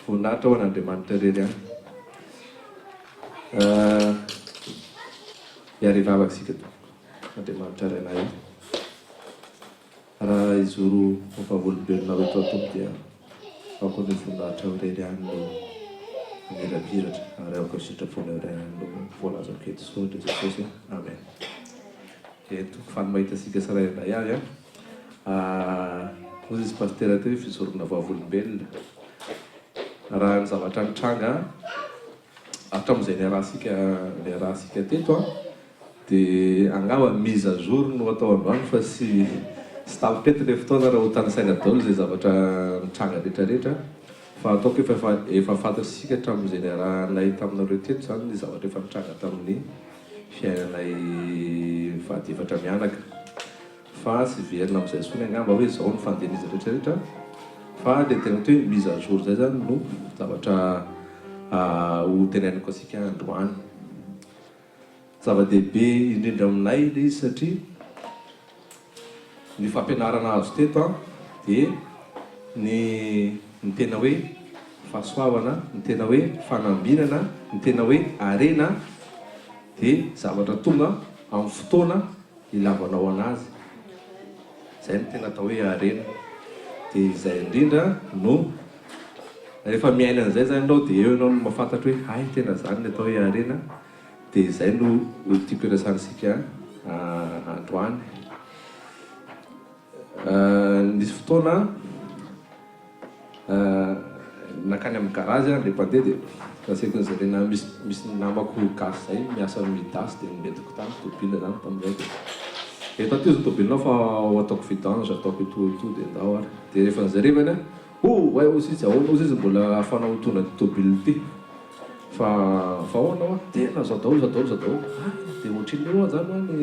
voninahitra ho an'Andriamanitra irery any. Iary vavaka sika to Andriamanitra raina io. Raha izoro mampahavolim-belona eto atompo dia aoko ny voninahitra irery any no miraviratra ary aoko sitrapona iray any no voalaza keto soatra Jesosy. Amen. Eto fany mahita sika sarairay avy ozy izy pastera teo fizorona vavolombelona raha ny zavatra nitranga hatramin'izay ny arahasika teto dia angamba mizazoro no atao androany fa sy tapitety le fotoana raha ho tanysaina daholo izay zavatra nitranga rehetrarehetra fa ataoko efa fantatsika hatramin'izay ny arahanay taminareo teto zany ny zavatra efa nitranga tamin'ny fiainanay fahadefatra mianaka fa sy verina amin'izay sony angamba hoe zao ny fandeniza rehetrarehetra fa le tena hoe mise à jour zay zany no zavatra ho tenainako asika androany. Zava-dehibe indrindra aminay le izy satria ny fampianarana azo teto dia ny tena hoe fahasoavana, ny tena hoe fanambinana, ny tena hoe arena dia zavatra tonga amin'ny fotoana ilavanao anazy. Zay ny tena atao hoe arena. Dia izay indrindra no rehefa miaina an'izay zany ianao dia eo ianao no mahafantatra hoe hay tena zany ny atao hoe arena. Dia izay no tiako irasansika androany. Nisy fotoana nakany amin'ny garazy le mpandeha dia kasaiko ny zarena misy namako gasy zay miasa midasy dia nimetiko tany tobila zany tamin'izay dia eto atio zany tobilinao fa ho ataoko vidange ataoko ito dia ndao ary dia rehefa nizarevana way ozy izy ahoana ozy izy mbola ahafanao tona tobily ity fa ahoanao tena zao daholo dia ohatriny eo zany ny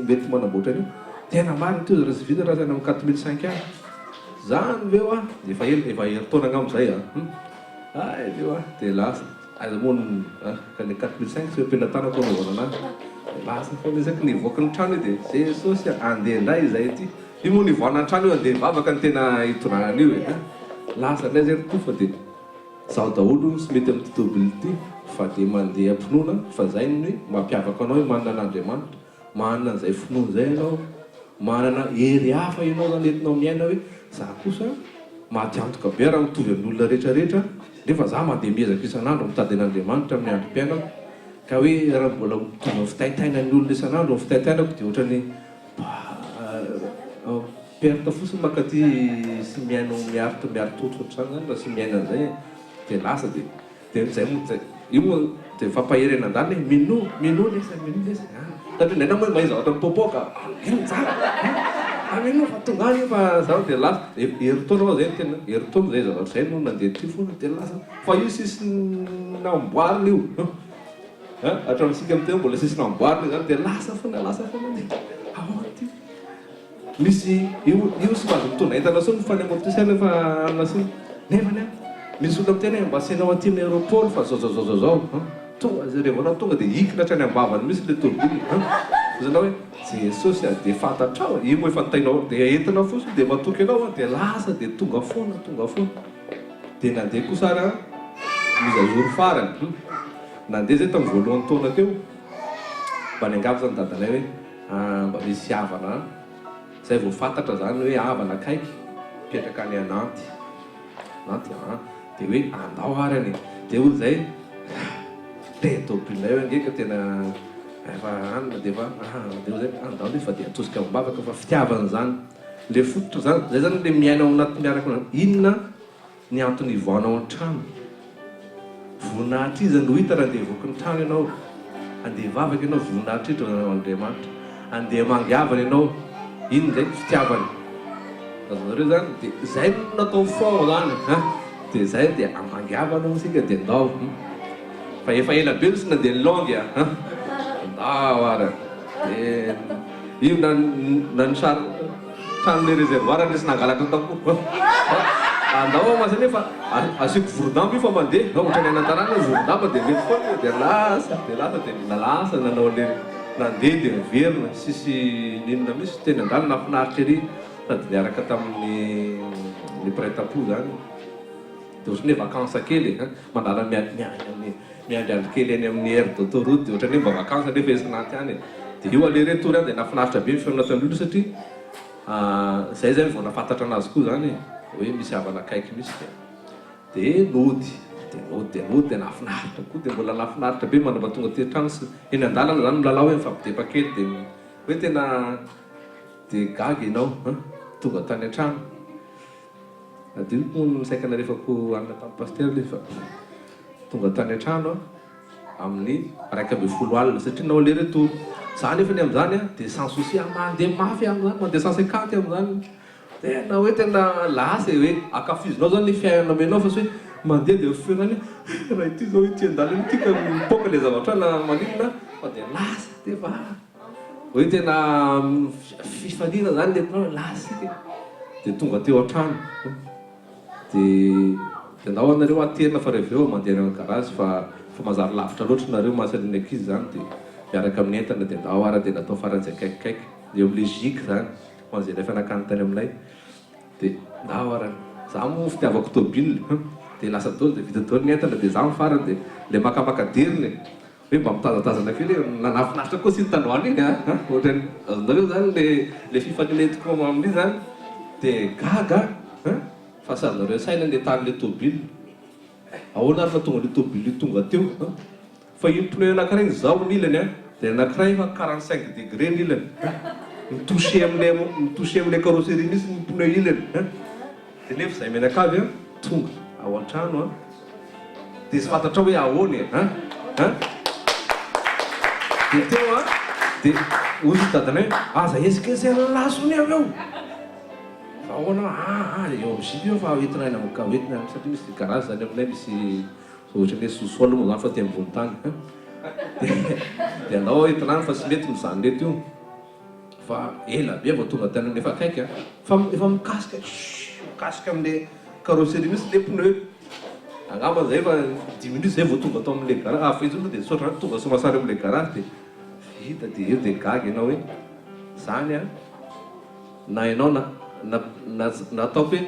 mety manamboatra an'io tena marina teo raha sy vita raha tena amin'ny 4005 any zany veo efa herintaona angam'izay veo dia lasa aiza moa ka le 4005 sy ampilatana atao anaovana anazy lasa famesaky nivoaka ny trano dia Jesosy andeha indray izay ty io moa nivoana ny trano io andeha vavaka ny tena hitonana io lasa lay zay to fa dia zaho daholo sy mety amin'ny tobily ity fa dia mandeha ampinoana fa zay ny mampiavaka anao hoe manana an'Andriamanitra manana an'izay finoana zay ianao manana hery hafa ianao zany entinao miaina hoe za kosa mahatiantoka be raha mitovy amin'olona rehetrarehetra nefa za mandeha miezaka isan'andro mitady an'Andriamanitra amin'ny androm-piainako ka hoe raha mbola mitovy amin'ny fitaitaina ny olona isan'andro amin'ny fitaitainako dia ohatrany perte fotsiny makaty sy miaino miaritototra zany raha sy miaina an'izay dia lasa dia zay io moa dia fampahery eny an-dany mino lesa satria nena moa mahay zavatra mitopoaka ino tsara mino fa tonga any fa zaho dia lasa heritaona ao zay tena heritaona zay zavatra zay no nandeha ty foana dia lasa fa io sisy namboarina io hatramintsika am'tena mbola sisy namboarina zany dia lasa foana ahoana ty misy io sy mahazo mitondra entana so ny fanemotisaina fa anasiny nefany misy olona mitena mba asianao aty amin'ny aéroport fa zao tonga rehevanao tonga dia hikina hatrany ambavany misy le tobily zanao hoe Jesosy dia fantatrao io moa efa nitainao dia entinao fotsiny dia matoky anao dia lasa dia tonga foana dia nandeha koa sara mizazoro farany nandeha zay tamin'ny voalohany taona teo mba ny angavo zany dadanay hoe mba misy havana zay vao fantatra zany hoe havana akaiky mipetraka any Nanty dia hoe andao ary any dia olo zay le tobila io angeka tena efa anina dia zay andao nefa dia atosika ambavaka fa fitiavana zany le fototra zany zay zany le miainao anaty miaraka inona ny antony ivoanao an-trano voninahitra izy no hita raha andeha voky ny trano ianao andeha vavaka ianao voninahitra itra zanao Andriamanitra andeha mangiavana ianao ino zay fitiavana azonareo zany dia zay natao fond zany dia zay dia amangiavana sika dia ndao fa efa ela be sy nandeha longue ndao ary dia io na ny sary tranole réservoir nisy nangalatra tampo andao masa nefa asiko vorodamba io fa mandeha ohatrany anatanana vorodamba dia mety foana dia lasa dia nalasa nanao le nandeha dia miverina sisy ninona misy tena andalo nafinaritra ery sady niaraka tamin'ny prêt-à-pot zany dia ohatrany hoe vacances kely manala miandry andro kely eny amin'ny aire d'autoroute dia ohatrany hoe mba vacances nefa isan'anty any dia io aller retour dia nafinaritra be ny fiainan'olona satria zay zany vao nafantatra anazy koa zany hoe misy havana akaiky misy dia nody dia nafinaritra koa dia mbola nafinaritra be manamba tonga ty-trano sy eny an-dalana zany milalao hoe mifampidepa kely dia hoe tena dia gaga ianao tonga tany an-trano adiniko misaikana rehefako anina tamin'ny paster lefa tonga tany an-trano amin'ny 1:30 alina satria nao aller retour za nefa ny amin'izany dia sans souci mandeha mafy amin'izany mandeha 150 amin'izany tena hoe tena lasa hoe akafizinao zany ny fiainana menao fa sy hoe mandeha dia feo zany raha ity zao ity an-dalana ity ka mipoka le zavatra na maninona fa dia lasa dia va hoe tena fifaliana zany lentinao lasa dia tonga teo an-trano dia ndao anareo aterina fa rehefa eo mandeha ny garage fa mazary lavitra loatra nareo mahasaliny ankizy zany dia miaraka amin'ny entana dia ndao ara dia natao faran'izay kaikikaiky eo amin'ilay ziky zany ho an'izay rehefa nakany tany aminay dia ndao ara za moa fitiavako tôbila dia lasa dolo dia vita dolo ny entana dia za mifarany dia le makamaka deriny hoe mba mitazatazana kely nanafinaritra koa sy ny tanoana iny ohatrany azonareo zany le fifaliletiko amin'iny zany dia gaga fa sazareo saina le tany le tôbila ahoana ary fa tonga le tôbila io tonga teo fa iny pneu anankiray zao n'ilany dia anankiray fa 45 degré n'ilany mitouché amin'ilay carrosserie misy ny pneu ilany dia nefa izay menakavy tonga ao an-trano dia sy fantatra hoe ahoany dia teo dia ozy tadana hoe aza esikesy lasony avy eo fa ahoana eo amin'ny ziby eo fa hoentina eny amika hoentina satria misy garage zany aminay misy ohatra hoe sosol moa zany fa ty ambony tany dia andao entina any fa sy mety mizany reto io fa ela be vao tonga tany nefa akaiky fa efa mikasika amin'le carrosserie misy le pneu angamba zay fa 10 minutes zay vao tonga atao amin'le garage fa izy io dia sotra tonga somasary amin'le garage dia vita dia eo dia gaga ianao hoe zany na ianao nataoko hoe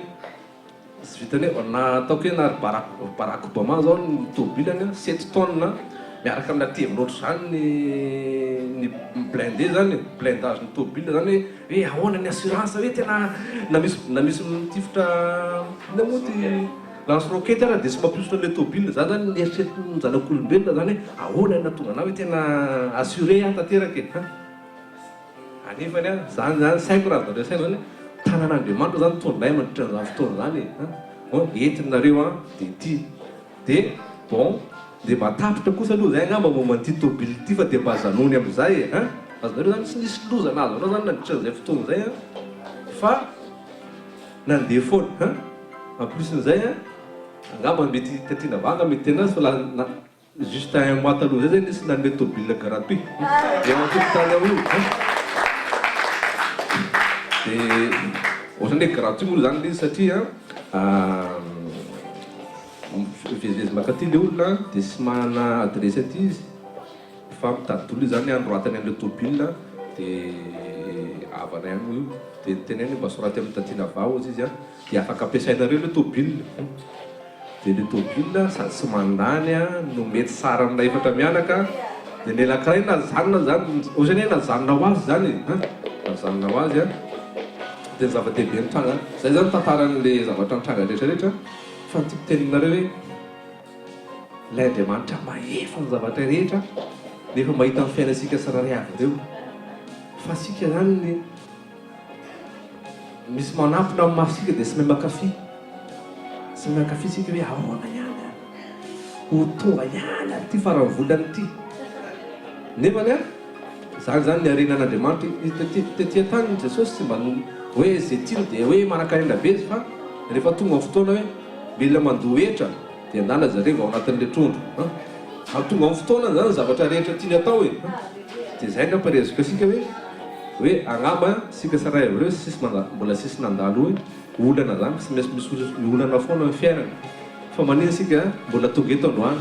sy vitany hoe nataoko hoe na Barack Obama zao ny tôbilany 7 tonnes miaraka amin'ny ateviny ohatry zany ny blindé zany blindage ny tôbila zany hoe ahoana ny assurance hoe tena na misy mitifitra na moa ty lance roquette ara dia sy mampiositra le tôbila za zany nieritreritry ny zanak'olombelona zany hoe ahoana natonga ana hoe tena assuré tanteraka anefany zany saiko raha zareo saina zany tanan'Andriamanitra zany tondray mandritra an'izany fotoana zany entinareo dia ty dia bon dia matapitra kosa aloha zay angamba momba n'ity tôbila ity fa dia mba zanony amin'izay azonareo zany sy nisy loza anazy anao zany nandritra an'izay fotoana zay fa nandeha foana en plus n'izay angamba mety tatiana vanga mety tenazy fa juste un mois taloha zay zay nisy nanome tôbila gratuit dia mampitany amin'io dia ohatrany hoe gratuit moa zany izy satria mivezivezy makaty le olona dia sy manana adresse aty izy fa mitady izy zany androatany an'le tôbila dia avana ihany io dia teneny mba soraty amin'ny tatiana vao izy dia afaka ampiasainareo le tôbila dia le tôbila sady sy mandany no mety sara amina efatra mianaka dia ny anankiray nazanona zany ohatrany hoe nazanona ho azy zany nazanona ho azy dia ny zava-dehibe ny tranga zay zany tantaran'le zavatra ny tranga rehetrarehetra fa ny tipiteninareo hoe ilay Andriamanitra mahefa ny zavatra rehetra nefa mahita ny fiainasika sarary avy ireo fa sika zany misy manampina amin'ny mafisika dia sy mahay makafy sika hoe ahoana ihany ho tonga ihany ty farany volany ity nefany zany zany ny arenan'Andriamanitra tetỳ tany Jesosy tsy mba hoe zay tino dia hoe manan-karena be izy fa rehefa tonga amin'ny fotoana hoe mila mandohetra dia andana zareo ao anatin'le trondro tonga amin'ny fotoana zany zavatra rehetra tiany atao dia zay namparezika sika hoe angamba sika saray avreo mbola sisy nandalo hoe olana zany sy maintsy misy olana foana ny fiainana fa maniny sika mbola tonga eto androany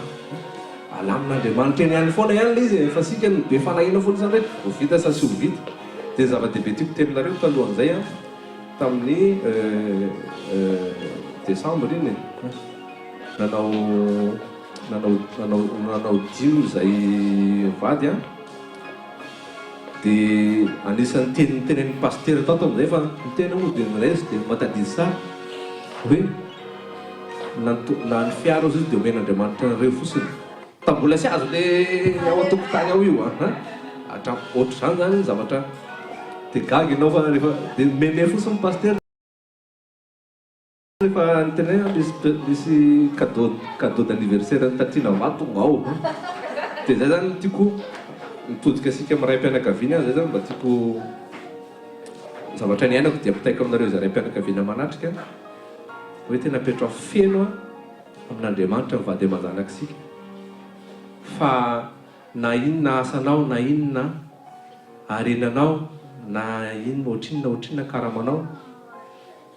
alamin'Andriamanitra eny ihany foana ihany le izy fa sika be fanahina foana zany hoe ho vita sa sy ho vita dia zava-dehibe tiako teninareo talohan'izay tamin'ny décembre iny nanao dimy zay vady a dia anisan'ny tenen'ny paster tao amin'izay fa ny tena moa dia miresy dia matadidy sara hoe na ny fiara izy dia omen'Andriamanitra nareo fotsiny tambola sy azo le ao an-tokotany ao io ohatr' zany zany zavatra dia gaga ianao fa rehefa dia meme fotsiny paster rehefa nytena misy cadeau d'anniversaire tatriana vato tonga ao dia zay zany tiako mitodika asika amiray mpianakaviana zay zany mba tiako zavatra ny ainako dia ampitaiko aminareo zay ray mpianakaviana manatrika hoe tena petra feno a amin'Andriamanitra mivady aman-janakisika fa na inona asanao na inona arenanao na inona ohatrinona karamanao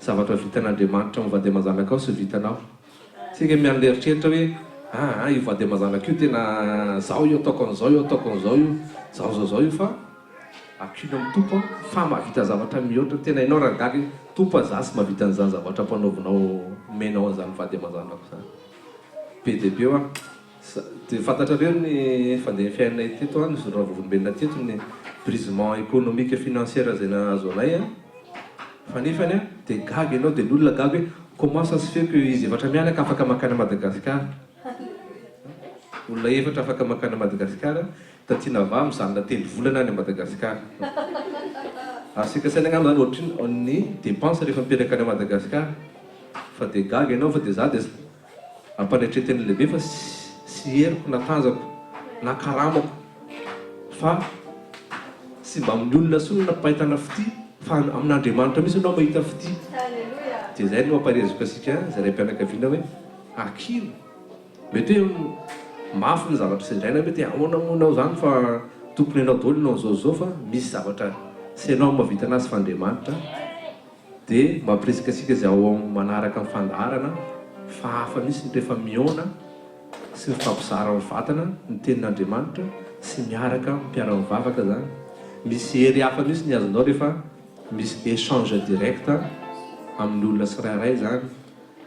zavatra vitan'Andriamanitra mivady aman-janaka ao sy vitanao sika miany leritreritra hoe io vady aman-janaka io tena zao io ataoko an'izao io ataoko an'izao io zao io fa akino amin'ny tompo fa mahavita zavatra mihoatra tena ianao raha gaga tompo za sy mahavita an'izany zavatra mpanaovinao menao an'izany vady aman-janako zany be dia be ho dia fantatrareo ny fandeha fiainanay teto nisy ravolombelona teto ny brisement économique et financière zay nahazo anay fa nefany dia gaga ianao dia n'olona gaga hoe comment ça se fait que izy efatra mianaka afaka makany Madagasikara olona efatra afaka makany Madagasikara tatiana va mijanona telo volana any Madagasikara ary sika saina angamba zany ohatriny ny dépense rehefa mipetraka any Madagasikara fa dia gaga ianao fa dia za dia ampanetreteny lehibe fa sy heriko na tanjako na karamako fa sy mba amin'ny olona sony na mpahitana fity fa amin'Andriamanitra misy anao mahita fity dia zay no mamparezoka asika zay ray mpianakaviana hoe akino mety hoe mafy ny zavatra sedraina mety ahoanamonao zany fa tokony ianao daholo ianao zao fa misy zavatra sy ianao mahavita anazy fa Andriamanitra dia mampiresaka asika zay ao manaraka amin'ny fandaharana fa hafa misy ny rehefa miona sy mifampizara amin'ny vatana ny tenin'Andriamanitra sy miaraka mpiara-mivavaka zany misy hery hafa misy ny azonao rehefa misy échange direct amin'ny olona tsirairay zany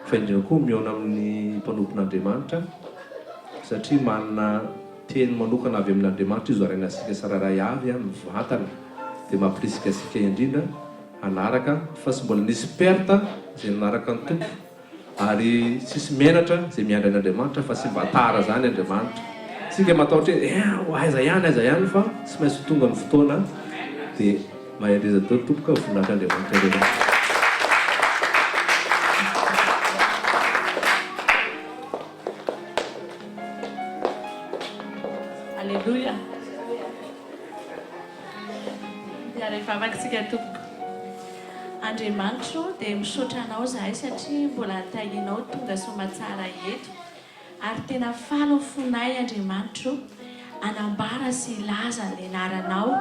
fa indrina koa miona amin'ny mpanompon'Andriamanitra satria manana teny manokana avy amin'Andriamanitra izy araina asika tsirairay avy mivatana dia mampirisika asika indrindra anaraka fa sy mbola nisy perte zay nanaraka ny tompo ary tsisy menatra zay miandry an'Andriamanitra fa sy mba tara zany Andriamanitra sika matahotra hoe aiza ihany fa tsy maintsy tonga ny fotoana dia maheriza daholo tompoka voninahitra Andriamanitra ireny Alleluia. Dia rehefa vakisika tompoko Andriamanitra dia misaotra anao zahay satria mbola nitahinao tonga somatsara eto ary tena falo fonay Andriamanitra anambara sy ilaza ny anaranao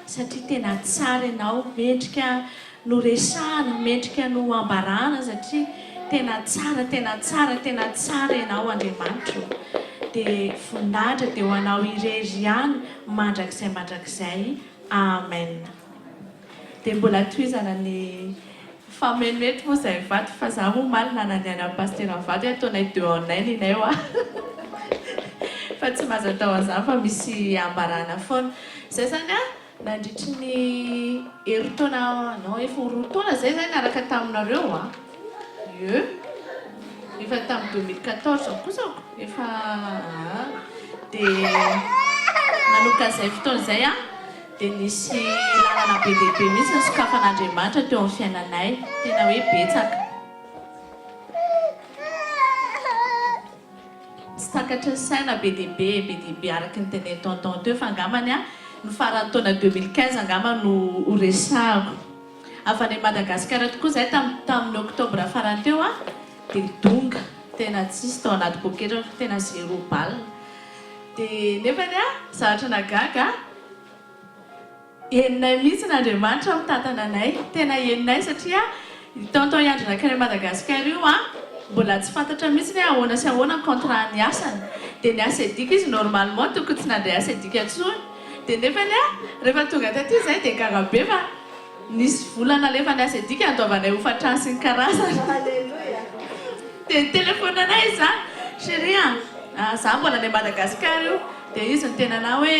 satria tena tsara ianao mendrika no resahana mendrika no ambarana satria tena tsara ianao Andriamanitra dia voninahitra dia ho anao irery ihany mandrakizay amen. Dia mbola tohizana ny famenoeto moa izay vato fa za moa maly nananiana paster vady ataonay 2 en 1 inay fa tsy mahazo atao an'izany fa misy ambarana foana zay zany nandritry ny herintaona efa 4 taona zay zany araka taminareo efa tamin'ny 2014 kosako efa dia manomboka izay fotoana izay dia nisy lalana be dia be mihitsy ny sokafan'Andriamanitra teo amin'ny fiainanay tena hoe betsaka tsy takatra saina be dia be araka ny teny tonton teo fa angamany ny farany taona 2015 angamba no resahako avy any Madagasikara tokoa zay tamin'ny oktobra farany teo dia donga tena tsisy tao anaty poketra tena 0 balle dia nefany zavatra nagaga heninay mihitsy n'Andriamanitra mitantana anay tena heninay satria tonton iandrinakany Madagasikara io mbola tsy fantatra mihitsy ny ahoana sy ahoana ny contrat ny asany dia ny asa edika izy normalement tokony tsy nandray asa edika intsony dia nefany rehefa tonga taty zay dia garabe fa nisy volana lefa ny asa edika andaovanay hofatrany sy ny karazany dia telefônanay izy chérie za mbola any Madagasikara io dia izy ny tena na hoe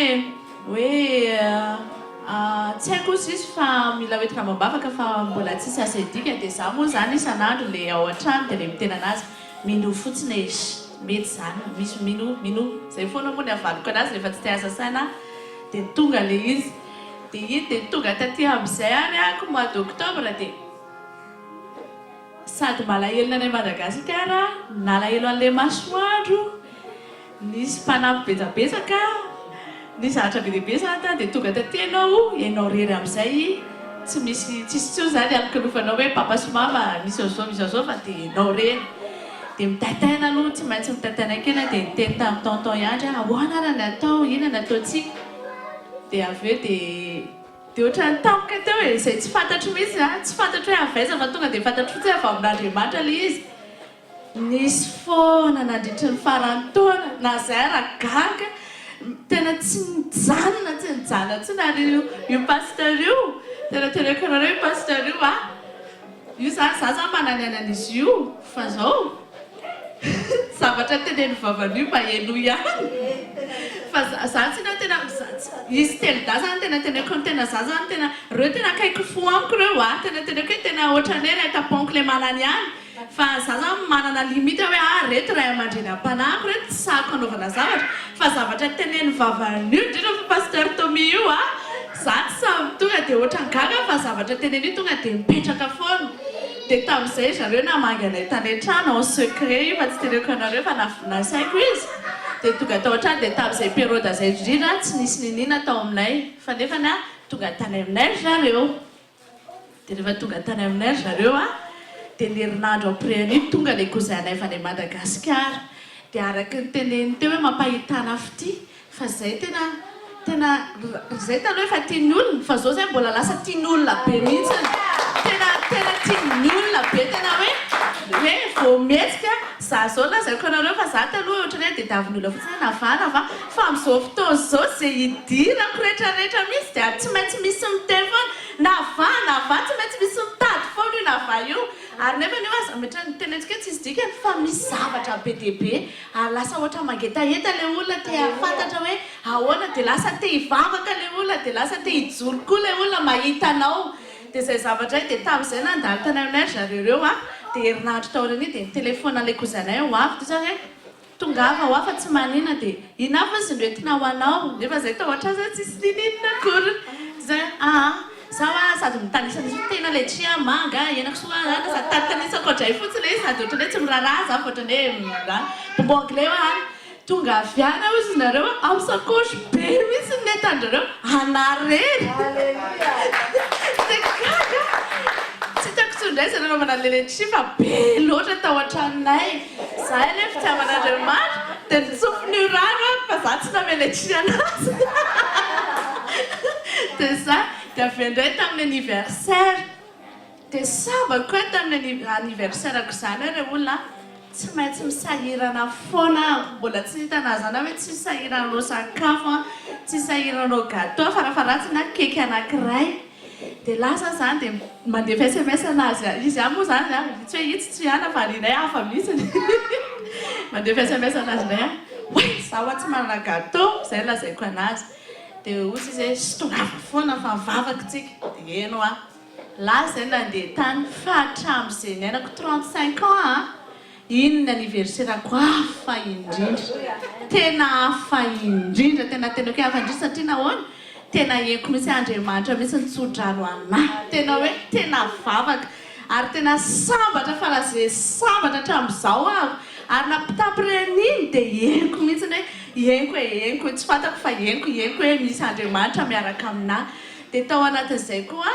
tsy haiko izy fa mila hoetina mambavaka fa mbola tsisy asa idika dia za moa zany isan'andro le ao an-trano dia le mitena anazy mino fotsiny izy mety zany misy mino zay foana moa ny avaloko anazy rehefa tsy te asa saina dia tonga le izy dia iny dia tonga taty amin'izay any ako mois d'octobre dia sady malahelona any Madagasikara nalahelo an'le masoandro nisy mpanampy betsabetsaka nisy ahatra be lehibe zany dia tonga taty ianao rery amin'izay tsy misy tsisy tsio zany alokalofanao hoe papa sy mama misy azao fa dia ianao rery dia mitataina aloha tsy maintsy mitataina kena dia niteny tamin'ny tonton ihany ahoana raha natao ina nataontsika dia avy eo dia ohatrany tampoka teo e izay tsy fantatro mihitsy tsy fantatro hoe avaiza fa tonga dia fantatro fotsiny avy amin'Andriamanitra le izy nisy foana nandritry ny farany taona na zay aragaga tena tsy nijanona tsy nijanona tsy nary io pasteur io tena teneko anareo io pasteur io io za zany mananiana izy io fa zao zavatra teneny vavan'io maheno ihany fa za tsy na tena izy telida zany tena teneko ny tena za zany tena reo tena kaiky fo amiko reo tena teneko hoe tena ohatrany hoe ray taponko le manany ihany fa za zany manana limite hoe reto ray aman-dreny am-panahiko reto tsy sahako anaovana zavatra fa zavatra teneny vavan'io indrindra fa pasteur Tommy io za tsy samy tonga dia ohatrany gaga fa zavatra teneny io tonga dia mipetraka foana dia tamin'izay zareo namangy anay tany an-trano en secret io fa tsy teneko anareo fa nasaiko izy dia tonga tao an-trano dia tamin'izay période zay indrindra tsy nisy ninina tao aminay fa nefany tonga tany aminay zareo dia rehefa tonga tany aminay zareo dia ny herinandro après anio tonga le cousin anay fa any Madagasikara dia araky ny teneny teo hoe mampahitana fity fa zay tena zay taloha efa tiany olona fa zao zay mbola lasa tiany olona be mihitsy tena tiany olona be tena hoe vao metsika za zao lazaiko anareo fa za taloha ohatrany hoe dia davin'olona fotsiny navana fa amin'izao fotoana zao zay idirako rehetrarehetra misy dia tsy maintsy misy miteny foana nava tsy maintsy misy mitady foana io nava io ary nefa io metra tenentsika tsy izy dikany fa misy zavatra be dia be ary lasa ohatra mangetaheta le olona te fantatra hoe ahoana dia lasa te hivavaka le olona dia lasa te hijoro koa le olona mahitanao dia zay zavatra io dia tamin'izay nandalo tany aminay zareo reo dia herinandro taonany dia nitelefona le kozanay ho avy dia zany hoe tongava ho afa tsy manina dia inafa izy ndoentina ho anao nefa zay tao ohatra zay tsisy nininina akory zay zaho sady mitanisan'izy tena le tria manga henako soa zany sady tanisanisako ohatray fotsiny izy sady ohatrany hoe tsy miraharaha za fa ohatrany hoe bonbon anglais any tonga avy any ao izy nareo amin'ny sakozy be misy netandrareo anarery dia gaga tsy tako tsondray zany anaovana leletri fa be loatra tao an-tranonay za ile fitiavan'Andriamanitra dia nitsofony rano fa za tsy nameletri anazy dia za dia avy indray tamin'ny anniversaire dia sabako hoe tamin'ny anniversaire-ako izany hoe reo olona tsy maintsy misahirana foana mbola tsy hitanazana hoe tsy sahiranao sakafo tsy sahiranao gâteau farafaratsy na keky anankiray dia lasa zany dia mandefa SMS anazy izy moa zany tsy hoe itsy tsy ihana fa arinay hafa mihitsy mandefa SMS anazy nay hoe zaho tsy manana gâteau zay lazaiko anazy dia ozy izy hoe sy tongava foana fa mivavaka tsika dia eno lasa zay nandeha tany fa hatramin'izay niainako 35 ans iny ny anniversaire-ako hafa indrindra tena hafa indrindra tena hoe hafa indrindra satria nahoana tena henoko misy Andriamanitra misy nitsodrano anahy tena hoe tena vavaka ary tena sambatra fa lazay sambatra hatramin'izao ary nampitapiren'iny dia henoko mihitsy hoe henoko tsy fantako fa henoko hoe misy Andriamanitra miaraka aminahy dia tao anatin'izay koa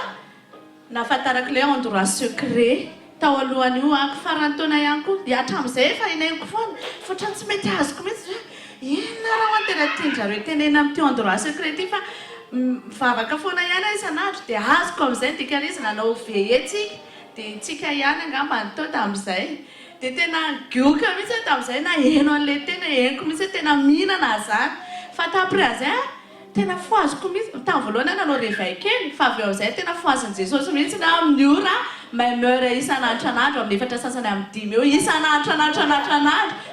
nafantarako le endroit secret tao alohan'io farany taona ihany koa hatramin'izay efa inaiko foana fa ohatrany tsy mety azoko mihitsy inona raha tena tianjareo tenena amin'ity endroit secret ty fa mivavaka foana ihany isan'andro dia azoko amin'izay dikany izy nanao vehetsika dia tsika ihany angamba nytao tamin'izay dia tena gioka mihitsy tamin'izay na heno an'ilay tena henoko mihitsy tena mihinana zany fa tapre azay tena foazoko mihitsy tamin'ny voalohany nanao réveil kely fa avy ao izay tena foazin' Jesosy mihitsy na amin'ny ora meura isan'andro amin'ny efatra sasany amin'ny dimy eo isan'andro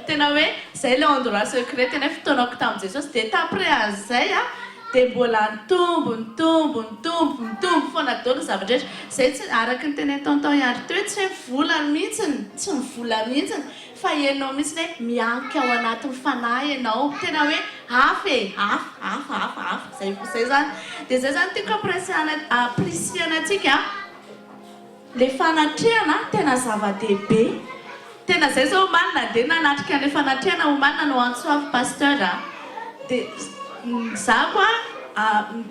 tena hoe zay le endroit secret tena fotoanako tamin'i Jesosy dia taprès an'izay dia mbola mitombo foana daholo ny zavatra rehetra zay tsy araka ny teny tonton Andry teo hoe tsy vola mihitsiny fa ianao mihitsy hoe mianka ao anatin'ny fanahy ianao tena hoe hafa zay zany dia zay zany tiako appreciana antsika le fanatrehana tena zava-dehibe tena zay zao omanina andeha nanatrika le fanatrehana omanina no antsoavy pasteur dia za koa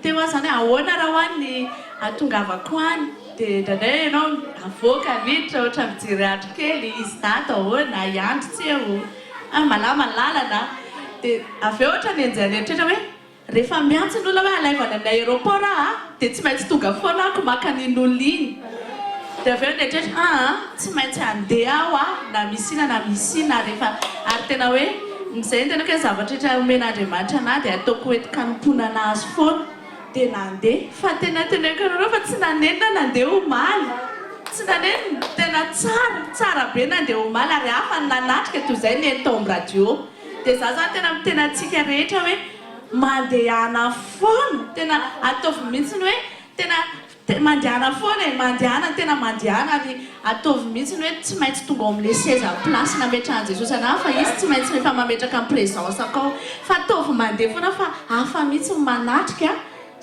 teo aho zany ahoana raha hoany atongavako any dia indraindray ianao avoaka miditra ohatra mijery andro kely izy dato ahoana iandro tsy eo malama lalana dia avy eo ohatra ny enjany eritrehitra hoe rehefa miantso ny olona hoe alaivana ny aéroport dia tsy maintsy tonga foana ako maka nin'olona iny dia avy eo netrehitra tsy maintsy andeha aho na misy ina rehefa ary tena hoe izay tena hoe zavatra rehetra omen'Andriamanitra anahy dia ataoko hoe kanompoana anazy foana dia nandeha fa tena teneniko anareo fa tsy nanenina nandeha omaly tsy nanenina tena tsara be nandeha omaly ary hafa ny nanatrika toy izay ny tao amin'ny radio dia za zany tena mitena antsika rehetra hoe mandehana foana tena ataovy mihitsiny hoe tena mandehana foana tena mandehana ary ataovy mihitsiny hoe tsy maintsy tonga ao amin'ilay seza place nametrahan'i Jesosy anahy fa izy tsy maintsy rehefa mametraka amin'ny présence akao fa ataovy mandeha foana fa hafa mihitsy manatrika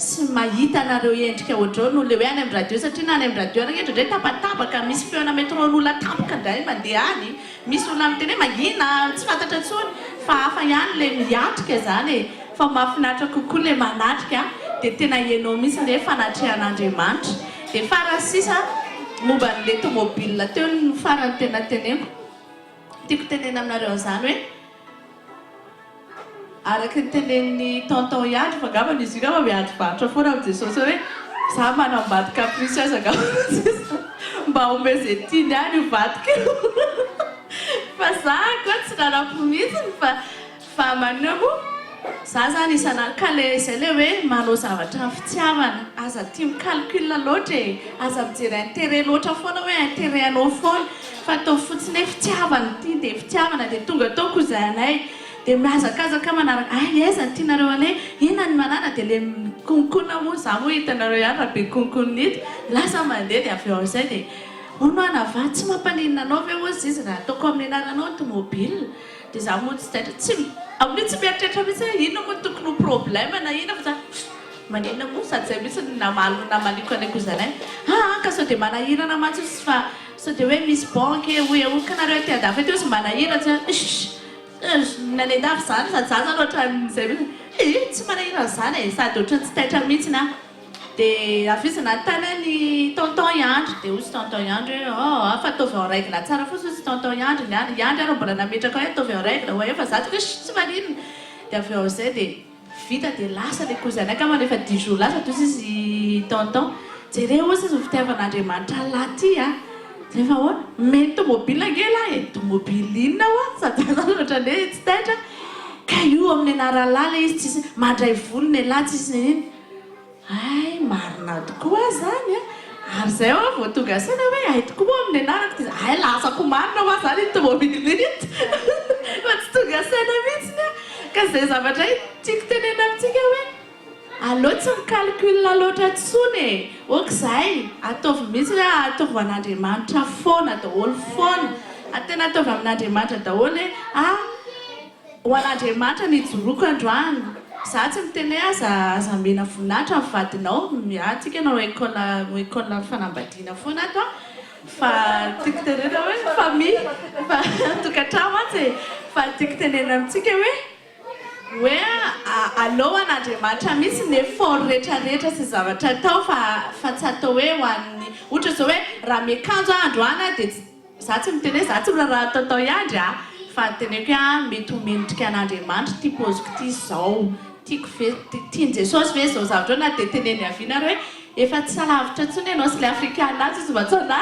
sy mahita anareo endrika ohatrao no le hoe any amin'ny radio satria na any amin'ny radio any indray tapatapaka misy feona metron'olona tapaka indray mandeha any misy olona miteny hoe magnina tsy fantatra intsony fa hafa ihany le miatrika zany fa mahafinaritra kokoa le manatrika dia tena ianao mihitsy le fanatrehan'Andriamanitra dia farany sisa momba n'le tomobile teo ny farany tena teneniko tiako tenena aminareo an'izany hoe araka ny tenen'ny tonton Andry fa ngamba izy io ngamba miandrivarotra foana amin'ny Jesosy hoe za manambady caprice aza ngamba mba ome zay tiany any ivadika fa za koa tsy nanampo mihitsiny fa maneo za zany isan'andro ka le izay le hoe manao zavatra ny fitiavana aza tia micalcule loatra aza mijery intérêt loatra foana hoe intérêt anao foana fa atao fotsiny hoe fitiavana ity dia fitiavana dia tonga ataoko izay anay dia miazakazaka manaraka aiza ny tianareo anay ina ny manana dia le konkona moa za moa hitanareo ihany raha be konkona ito lasa mandeha dia avy eo izay dia ono anava tsy mampaninina anao ve ozy izy raha ataoko amin'ny anaranao tomobile dia za moa tsy taitra amin'io tsy mieritreritra mihitsy hoe ino moa tokony problème na ina fa za maninona moa sady zay mihitsy namaliko anayko zanay ka sao dia manahirana mantsy izy fa sao dia hoe misy banque hoe kanareo ty andafy ty ozy manahirana nanendafy zany sady za zany ohatran'izay mihitsy tsy manahirana zany sady ohatrany tsy taitra mihitsy na dia avizina tany ny tonton Andry dia ozy tonton Andry hoe fa ataovy en règle tsara fotsy ozy tonton Andry arô mbola nametraka hoe ataovy en règle hoe fa za toka tsy maninona dia avy eo izay dia vita dia lasa le kozanay ka ma rehefa 10 jours lasa toy izy tonton jereo ozy izy fitiavan'Andriamanitra laty rehefa ahoana mety tomobile angela tomobile inona sady zany ohatrany hoe tsy taitra ka io amin'ny anaralala izy tsisy mandray volony alahy tsisy neniny ay marina tokoa zany ary zay vao tonga saina hoe ay tokoa amin'ny anarako ay lasako marina ma zany tomobile ito fa tsy tonga saina mihitsy ka zay zavatra tiako tenena amintsika hoe aleo tsy micalcule loatra tsony okizay ataovy mihitsy hoe ataovy an'Andriamanitra foana daholo foana tena ataovy amin'Andriamanitra daholo hoe ho an'Andriamanitra nijoroako androany za tsy miteny aza mena voninahitra amin'ny vadinao tsika nao école fanambadiana foana ato fa tiako tenena hoe famille fa tokantrano mantsy fa tiako tenena amintsika hoe aleo an'Andriamanitra mihitsy ny effort rehetrarehetra sy zavatra atao fa tsy atao hoe ho an'ny ohatra zao hoe raha miakanjo androany dia za tsy miteny hoe za tsy raha ataotao Andry fa teneko hoe mety ho mentrika an'Andriamanitra ty poziko ty zao tiako ve tiany Jesosy ve zao zavatra na dia teneny avianareo hoe efa tsy salavitra ntsony ianao sy le afrikanazy izy matsona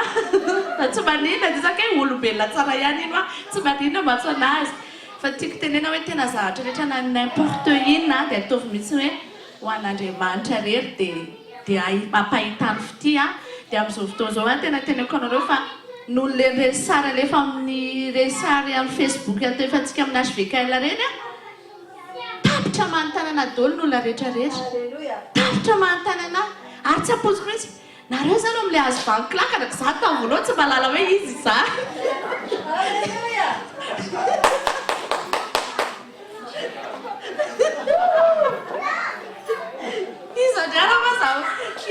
tsy maninona disaka hoe olombelona tsara ihany ino tsy maninona matsona azy fa tiako tenena hoe tena zavatra rehetra na n'importe inona dia ataovy mihitsy hoe ho an'Andriamanitra rery dia mampahitany fity dia amin'izao fotoana zao a tena teneko anareo fa noho le resary alefa amin'ny resary amin'ny Facebook atefantsika amin'ny HVKL reny a tapitra manontany daholo n'olona rehetrarehetra tapitra manontany anahy ary tsy ampoziko mihitsy nareo zany amin'ilay azo vanklakana ka za tamin'ny voaloha tsy mahalala hoe izy za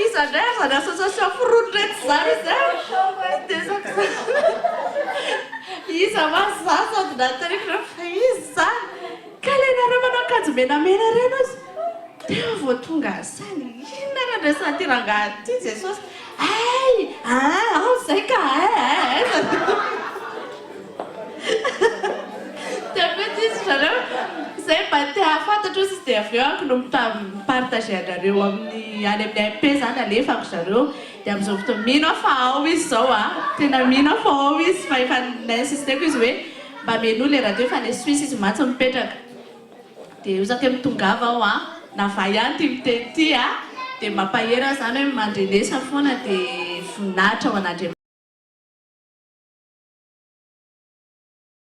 izandray azany association forodretra zany izy iza ma za sady natarikira fa izy zany ka lenareo manao akanjo menamena reny izy dia vao tonga sainy inona randrasany ty rangahy ty jesosy ao zay ka tafety izy zareo zay mba te hafantatra izy dia avy eo ako no mipartage anareo amin'ny any amin'ny MP zany alefako zareo dia amin'izao fotoana mino fa ao izy zao tena mino fa ao izy fa efa nainsisteko izy hoe mba meno le radio fa le Suisse izy matsy mipetraka dia ozaka mitongava ao navay ihany ty miteny ty dia mampahera zany hoe mandrenesa foana dia voninahitra ho an'Andriamanitra